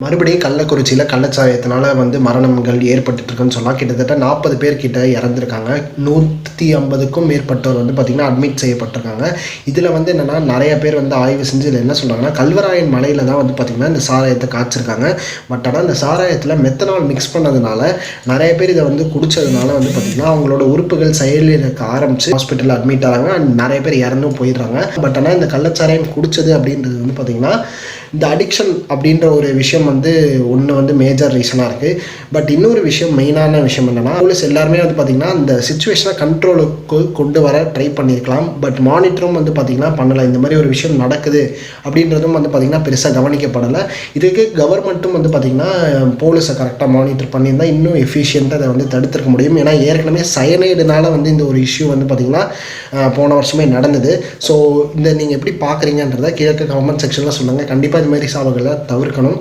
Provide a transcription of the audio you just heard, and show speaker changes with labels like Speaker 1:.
Speaker 1: மறுபடியும் கள்ளக்குறிச்சியில் கள்ளச்சாராயத்தினால மரணங்கள் ஏற்பட்டுருக்குன்னு சொல்லலாம். கிட்டத்தட்ட 40 பேர் கிட்ட இறந்துருக்காங்க. 150க்கும் மேற்பட்டோர் பார்த்திங்கன்னா அட்மிட் செய்யப்பட்டிருக்காங்க. இதில் என்னென்னா நிறைய பேர் ஆய்வு செஞ்சு இதில் என்ன சொல்கிறாங்கன்னா, கல்வராயன் மலையில் தான் பார்த்திங்கன்னா இந்த சாராயத்தை காய்ச்சிருக்காங்க. பட் ஆனால் இந்த சாராயத்தில் மெத்தனால் மிக்ஸ் பண்ணதுனால நிறைய பேர் இதை குடித்ததுனால பார்த்திங்கன்னா அவங்களோட உறுப்புகள் செயலிழக்க ஆரம்பித்து ஹாஸ்பிட்டலில் அட்மிட் ஆகிறாங்க. அண்ட் நிறைய பேர் இறந்தும் போயிடுறாங்க. பட் ஆனால் இந்த கள்ளச்சாராயம் குடித்தது அப்படின்றது பார்த்திங்கன்னா இந்த அடிக்ஷன் அப்படின்ற ஒரு விஷயம் ஒன்று மேஜர் ரீசனாக இருக்குது. பட் இன்னொரு விஷயம், மெயினான விஷயம் என்னென்னா, போலீஸ் எல்லாருமே பார்த்திங்கன்னா அந்த சிச்சுவேஷனை கண்ட்ரோலுக்கு கொண்டு வர ட்ரை பண்ணியிருக்கலாம். பட் மானிட்டரும் பார்த்திங்கன்னா பண்ணலை. இந்த மாதிரி ஒரு விஷயம் நடக்குது அப்படின்றதும் பார்த்திங்கன்னா பெருசாக கவனிக்கப்படலை. இதுக்கு கவர்மெண்ட்டும் பார்த்திங்கன்னா போலீஸை கரெக்டாக மானிட்டர் பண்ணியிருந்தால் இன்னும் எஃபிஷியண்ட்டாக அதை தடுத்திருக்க முடியும். ஏன்னா ஏற்கனவே சயனைடுனால இந்த ஒரு இஷ்யூ பார்த்திங்கன்னா போன வருஷமே நடந்தது. ஸோ இந்த நீங்கள் எப்படி பார்க்குறீங்கன்றதை கீழே கமெண்ட் செக்ஷனில் சொல்லுங்கள். கண்டிப்பாக இது மாதிரி சாவுகளை தவிர்க்கணும்.